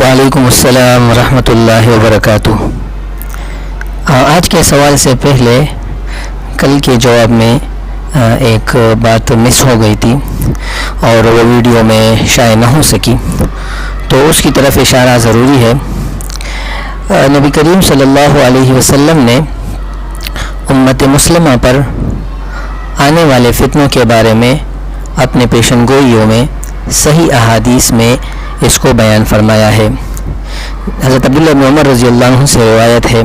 وعلیکم السلام ورحمۃ اللہ وبرکاتہ۔ آج کے سوال سے پہلے کل کے جواب میں ایک بات مس ہو گئی تھی اور وہ ویڈیو میں شائع نہ ہو سکی، تو اس کی طرف اشارہ ضروری ہے۔ نبی کریم صلی اللہ علیہ وسلم نے امت مسلمہ پر آنے والے فتنوں کے بارے میں اپنے پیشن گوئیوں میں صحیح احادیث میں اس کو بیان فرمایا ہے۔ حضرت عبداللہ بن عمر رضی اللہ عنہ سے روایت ہے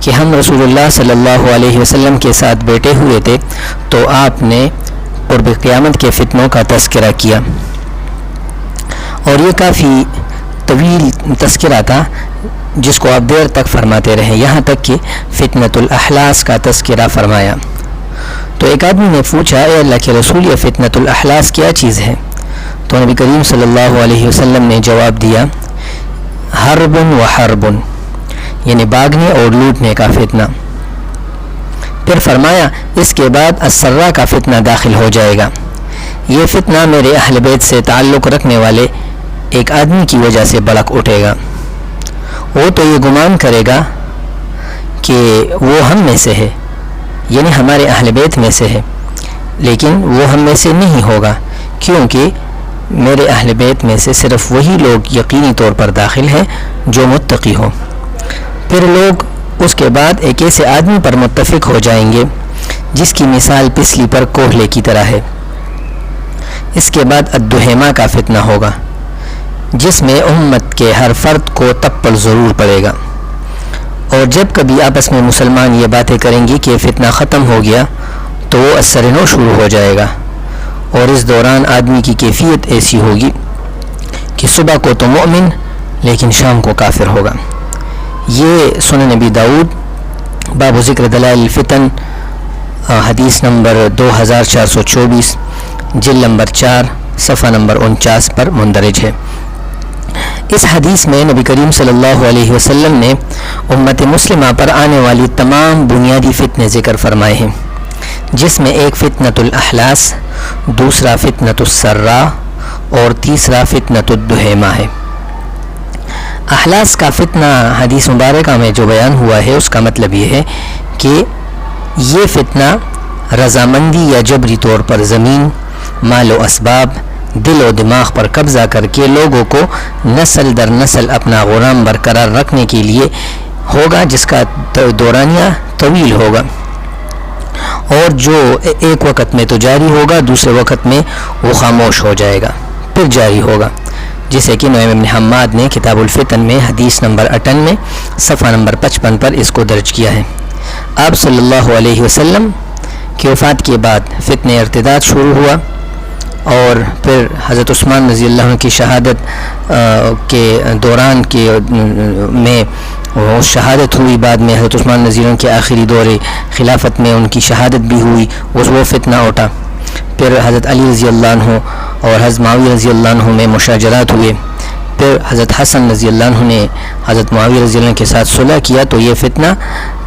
کہ ہم رسول اللہ صلی اللہ علیہ وسلم کے ساتھ بیٹھے ہوئے تھے تو آپ نے قرب قیامت کے فتنوں کا تذکرہ کیا، اور یہ کافی طویل تذکرہ تھا جس کو آپ دیر تک فرماتے رہے، یہاں تک کہ فتنۃ الاحلاس کا تذکرہ فرمایا۔ تو ایک آدمی نے پوچھا، اے اللہ کے رسول، یہ فتنۃ الاحلاس کیا چیز ہے؟ تو نبی کریم صلی اللہ علیہ وسلم نے جواب دیا، حرب و حرب، یعنی باغنے اور لوٹنے کا فتنہ۔ پھر فرمایا اس کے بعد السرا کا فتنہ داخل ہو جائے گا۔ یہ فتنہ میرے اہل بیت سے تعلق رکھنے والے ایک آدمی کی وجہ سے بڑک اٹھے گا۔ وہ تو یہ گمان کرے گا کہ وہ ہم میں سے ہے، یعنی ہمارے اہل بیت میں سے ہے، لیکن وہ ہم میں سے نہیں ہوگا، کیونکہ میرے اہل بیت میں سے صرف وہی لوگ یقینی طور پر داخل ہیں جو متقی ہوں۔ پھر لوگ اس کے بعد ایک ایسے آدمی پر متفق ہو جائیں گے جس کی مثال پسلی پر کوہلے کی طرح ہے۔ اس کے بعد الدہیمہ کا فتنہ ہوگا جس میں امت کے ہر فرد کو تپل ضرور پڑے گا، اور جب کبھی آپس میں مسلمان یہ باتیں کریں گے کہ فتنہ ختم ہو گیا تو وہ اثر نو شروع ہو جائے گا، اور اس دوران آدمی کی کیفیت ایسی ہوگی کہ صبح کو تو مومن لیکن شام کو کافر ہوگا۔ یہ سنن نبی داؤد باب ذکر دلائل الفتن حدیث نمبر 2424 جلد نمبر 4 صفحہ نمبر 49 پر مندرج ہے۔ اس حدیث میں نبی کریم صلی اللہ علیہ وسلم نے امت مسلمہ پر آنے والی تمام بنیادی فتنے ذکر فرمائے ہیں، جس میں ایک فتنۃ الاحلاس، دوسرا فتنۃ السرا اور تیسرا فتنۃ الدہیمہ ہے۔ احلاس کا فتنہ حدیث مبارکہ میں جو بیان ہوا ہے اس کا مطلب یہ ہے کہ یہ فتنہ رضامندی یا جبری طور پر زمین، مال و اسباب، دل و دماغ پر قبضہ کر کے لوگوں کو نسل در نسل اپنا غلام برقرار رکھنے کے لیے ہوگا، جس کا دورانیہ طویل ہوگا، اور جو ایک وقت میں تو جاری ہوگا، دوسرے وقت میں وہ خاموش ہو جائے گا، پھر جاری ہوگا، جسے کہ نعیم بن حماد نے کتاب الفتن میں حدیث نمبر 98 صفحہ نمبر 55 پر اس کو درج کیا ہے۔ آپ صلی اللہ علیہ وسلم کی وفات کے بعد فتنہ ارتداد شروع ہوا، اور پھر حضرت عثمان رضی اللہ عنہ کی شہادت کے دوران میں وہ شہادت ہوئی، بعد میں حضرت عثمان رضی اللہ عنہ کے آخری دور خلافت میں ان کی شہادت بھی ہوئی، وہ فتنہ اٹھا۔ پھر حضرت علی رضی اللہ عنہ اور حضرت معاویہ رضی اللہ عنہ میں مشاجرات ہوئے، پھر حضرت حسن رضی اللہ عنہ نے حضرت معاویہ رضی اللہ عنہ کے ساتھ صلح کیا، تو یہ فتنہ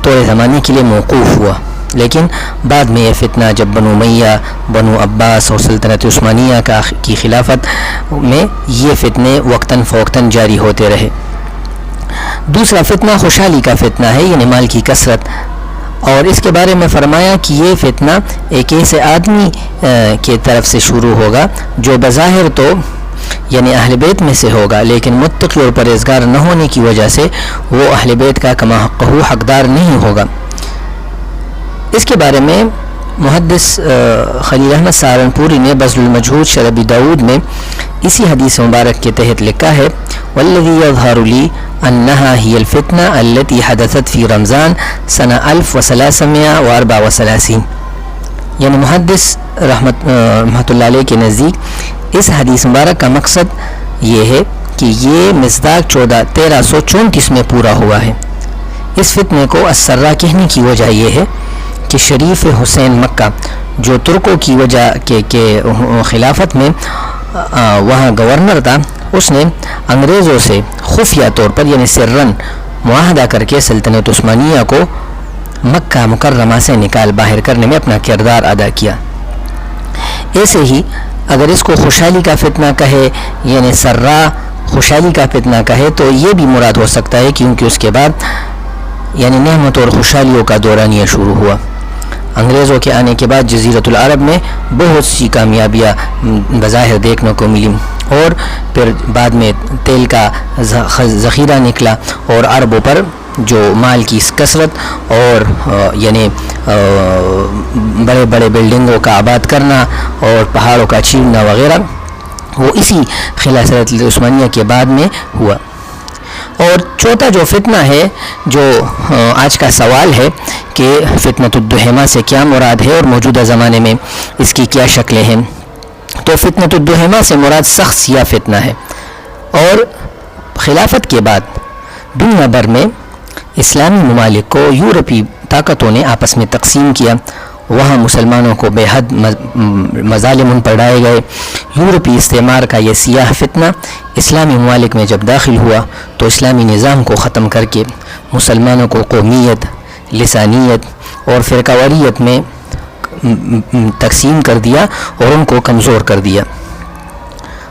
تھوڑے زمانے کے لیے موقوف ہوا، لیکن بعد میں یہ فتنہ جب بنو امیہ، بنو عباس اور سلطنت عثمانیہ کی خلافت میں یہ فتنے وقتاً فوقتاً جاری ہوتے رہے۔ دوسرا فتنہ خوشحالی کا فتنہ ہے، یعنی مال کی کثرت، اور اس کے بارے میں فرمایا کہ یہ فتنہ ایک ایسے آدمی کی طرف سے شروع ہوگا جو بظاہر تو یعنی اہل بیت میں سے ہوگا، لیکن متقی اور پرہیزگار نہ ہونے کی وجہ سے وہ اہل بیت کا کما حقہ حقدار نہیں ہوگا۔ اس کے بارے میں محدث خلیل احمد سہارنپوری نے بذل المجہود شرح ابی داؤد میں اسی حدیث مبارک کے تحت لکھا ہے، والذی یظہر لی انہا ہی الفتنہ التی حدثت فی رمضان سنہ 1334، یعنی محدث رحمت اللہ علیہ کے نزدیک اس حدیث مبارک کا مقصد یہ ہے کہ یہ مصداق 1334 میں پورا ہوا ہے۔ اس فتنے کو السرا کہنے کی وجہ یہ ہے کہ شریف حسین مکہ جو ترکوں کی وجہ کے خلافت میں وہاں گورنر تھا، اس نے انگریزوں سے خفیہ طور پر یعنی سرن معاہدہ کر کے سلطنت عثمانیہ کو مکہ مکرمہ سے نکال باہر کرنے میں اپنا کردار ادا کیا۔ ایسے ہی اگر اس کو خوشحالی کا فتنہ کہے یعنی سرا، خوشحالی کا فتنہ کہے تو یہ بھی مراد ہو سکتا ہے، کیونکہ اس کے بعد یعنی نعمت اور خوشحالیوں کا دورانیہ شروع ہوا۔ انگریزوں کے آنے کے بعد جزیرۃ العرب میں بہت سی کامیابیاں بظاہر دیکھنے کو ملی، اور پھر بعد میں تیل کا ذخیرہ نکلا، اور عربوں پر جو مال کی کثرت اور یعنی بڑے بڑے بلڈنگوں کا آباد کرنا اور پہاڑوں کا چیرنا وغیرہ، وہ اسی خلافت عثمانیہ کے بعد میں ہوا۔ اور چوتھا جو فتنہ ہے، جو آج کا سوال ہے کہ فتنۃ الدحیمہ سے کیا مراد ہے اور موجودہ زمانے میں اس کی کیا شکلیں ہیں، تو فتنۃ الدحیمہ سے مراد سخت سیاہ فتنہ ہے۔ اور خلافت کے بعد دنیا بھر میں اسلامی ممالک کو یورپی طاقتوں نے آپس میں تقسیم کیا، وہاں مسلمانوں کو بے حد مظالم ان پر ڈھائے گئے۔ یورپی استعمار کا یہ سیاہ فتنہ اسلامی ممالک میں جب داخل ہوا تو اسلامی نظام کو ختم کر کے مسلمانوں کو قومیت، لسانیت اور فرقہ واریت میں تقسیم کر دیا اور ان کو کمزور کر دیا۔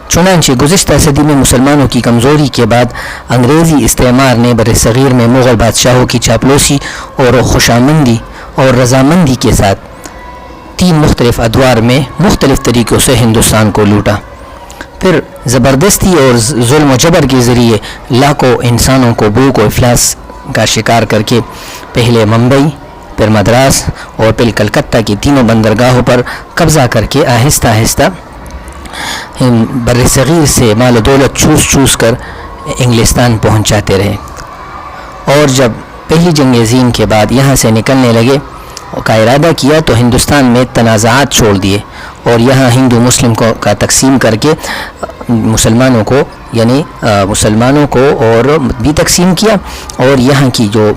چنانچہ گزشتہ صدی میں مسلمانوں کی کمزوری کے بعد انگریزی استعمار نے بر صغیر میں مغل بادشاہوں کی چاپلوسی اور خوشامندی اور رضامندی کے ساتھ 3 مختلف ادوار میں مختلف طریقوں سے ہندوستان کو لوٹا۔ پھر زبردستی اور ظلم و جبر کے ذریعے لاکھوں انسانوں کو بھوک و افلاس کا شکار کر کے پہلے ممبئی، پھر مدراس اور پھر کلکتہ کی تینوں بندرگاہوں پر قبضہ کر کے آہستہ آہستہ بر صغیر سے مال و دولت چوس چوس کر انگلستان پہنچاتے رہے۔ اور جب پہلی جنگ عظیم کے بعد یہاں سے نکلنے لگے کا ارادہ کیا تو ہندوستان میں تنازعات چھوڑ دیے اور یہاں ہندو مسلم کا تقسیم کر کے مسلمانوں کو اور بھی تقسیم کیا، اور یہاں کی جو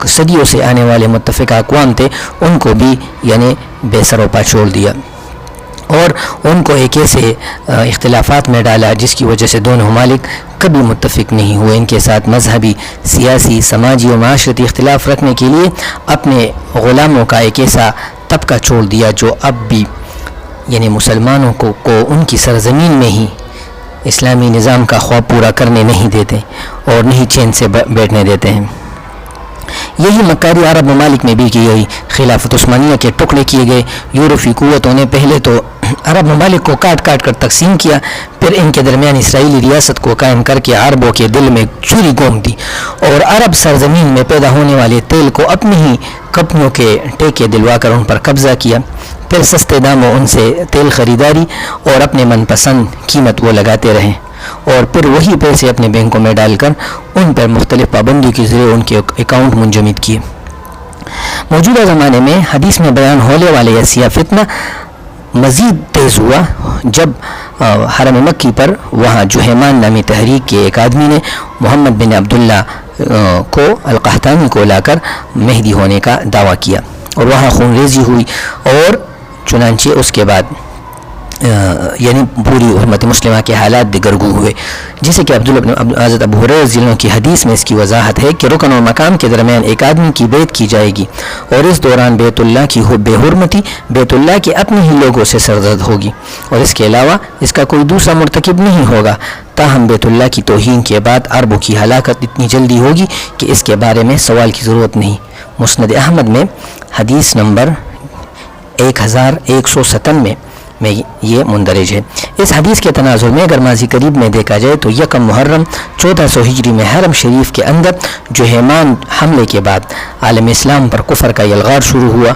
صدیوں سے آنے والے متفقہ اقوام تھے ان کو بھی یعنی بے سر و پا چھوڑ دیا، اور ان کو ایک ایسے اختلافات میں ڈالا جس کی وجہ سے دونوں ممالک کبھی متفق نہیں ہوئے۔ ان کے ساتھ مذہبی، سیاسی، سماجی و معاشرتی اختلاف رکھنے کے لیے اپنے غلاموں کا ایک ایسا طبقہ چھوڑ دیا جو اب بھی یعنی مسلمانوں کو ان کی سرزمین میں ہی اسلامی نظام کا خواب پورا کرنے نہیں دیتے اور نہیں چین سے بیٹھنے دیتے ہیں۔ یہی مکاری عرب ممالک میں بھی کی گئی۔ خلافت عثمانیہ کے ٹکڑے کیے گئے۔ یورپی قوتوں نے پہلے تو عرب ممالک کو کاٹ کاٹ کر تقسیم کیا، پھر ان کے درمیان اسرائیلی ریاست کو قائم کر کے عربوں کے دل میں چھری گھونپ دی، اور عرب سرزمین میں پیدا ہونے والے تیل کو اپنی ہی کمپنیوں کے ٹیکے دلوا کر ان پر قبضہ کیا۔ پھر سستے داموں ان سے تیل خریداری اور اپنے من پسند قیمت وہ لگاتے رہے، اور پھر وہی پیسے اپنے بینکوں میں ڈال کر ان پر مختلف پابندیوں کے ذریعے ان کے اکاؤنٹ منجمد کیے۔ موجودہ زمانے میں حدیث میں بیان ہونے والے یہ سیاہ فتنہ مزید تیز ہوا جب حرم مکی پر وہاں جہیمان نامی تحریک کے ایک آدمی نے محمد بن عبداللہ کو القحطانی کو لا کر مہدی ہونے کا دعویٰ کیا، اور وہاں خون ریزی ہوئی، اور چنانچہ اس کے بعد یعنی پوری امت مسلمہ کے حالات دگرگوں ہوئے، جیسے کہ حضرت ابو ہریرہ رضی اللہ عنہ کی حدیث میں اس کی وضاحت ہے کہ رکن اور مقام کے درمیان ایک آدمی کی بیعت کی جائے گی، اور اس دوران بیت اللہ کی بے حرمتی بیت اللہ کے اپنے ہی لوگوں سے سرزد ہوگی، اور اس کے علاوہ اس کا کوئی دوسرا مرتکب نہیں ہوگا۔ تاہم بیت اللہ کی توہین کے بعد عربوں کی ہلاکت اتنی جلدی ہوگی کہ اس کے بارے میں سوال کی ضرورت نہیں۔ مسند احمد میں حدیث نمبر 1197 میں یہ مندرج ہے۔ اس حدیث کے تناظر میں اگر ماضی قریب میں دیکھا جائے تو 1 محرم 1400 ہجری میں حرم شریف کے اندر جہیمان حملے کے بعد عالم اسلام پر کفر کا یلغار شروع ہوا۔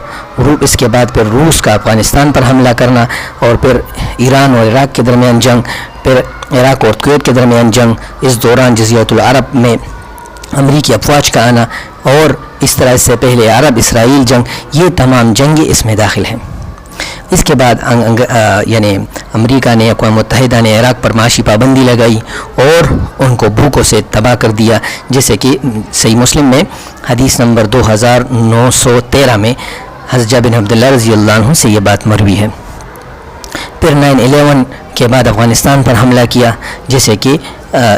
اس کے بعد پھر روس کا افغانستان پر حملہ کرنا، اور پھر ایران اور عراق کے درمیان جنگ، پھر عراق اور کویت کے درمیان جنگ، اس دوران جزیرۃ العرب میں امریکی افواج کا آنا، اور اس طرح سے پہلے عرب اسرائیل جنگ، یہ تمام جنگیں اس میں داخل ہیں۔ اس کے بعد یعنی امریکہ نے، اقوام متحدہ نے عراق پر معاشی پابندی لگائی اور ان کو بھوکوں سے تباہ کر دیا، جیسے کہ صحیح مسلم میں حدیث نمبر 2913 میں حضرت جابر بن عبداللہ رضی اللہ عنہ سے یہ بات مروی ہے۔ پھر 9/11 کے بعد افغانستان پر حملہ کیا، جیسے کہ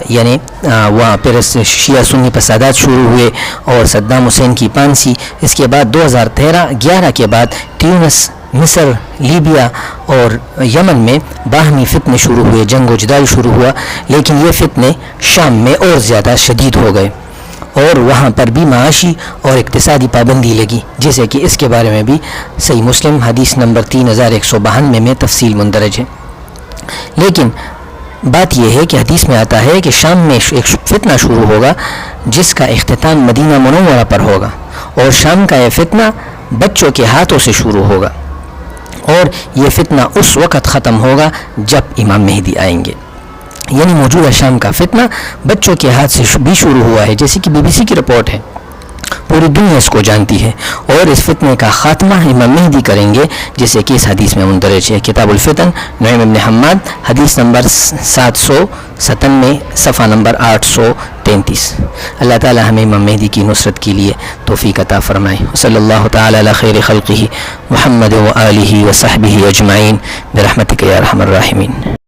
یعنی وہاں پھر شیعہ سنی فسادات شروع ہوئے اور صدام حسین کی پانسی۔ اس کے بعد 2011 کے بعد ٹیونس مصر، لیبیا اور یمن میں باہمی فتنے شروع ہوئے، جنگ و جدال شروع ہوا، لیکن یہ فتنے شام میں اور زیادہ شدید ہو گئے اور وہاں پر بھی معاشی اور اقتصادی پابندی لگی، جیسے کہ اس کے بارے میں بھی صحیح مسلم حدیث نمبر 3192 میں تفصیل مندرج ہے۔ لیکن بات یہ ہے کہ حدیث میں آتا ہے کہ شام میں ایک فتنہ شروع ہوگا جس کا اختتام مدینہ منورہ پر ہوگا، اور شام کا یہ فتنہ بچوں کے ہاتھوں سے شروع ہوگا، اور یہ فتنہ اس وقت ختم ہوگا جب امام مہدی آئیں گے۔ یعنی موجودہ شام کا فتنہ بچوں کے ہاتھ سے بھی شروع ہوا ہے، جیسے کہ BBC کی رپورٹ ہے، پوری دنیا اس کو جانتی ہے، اور اس فتنے کا خاتمہ امام مہدی کریں گے، جیسے کہ اس حدیث میں مندرج ہے، کتاب الفتن نعیم بن حماد، حدیث نمبر 797، صفحہ نمبر 833۔ اللہ تعالی ہمیں امام مہدی کی نصرت کے لیے توفیق عطا فرمائے۔ صلی اللہ تعالی علی خیر خلقہ محمد و آلہ و صحبہ اجمعین برحمتک یا ارحم الراحمین۔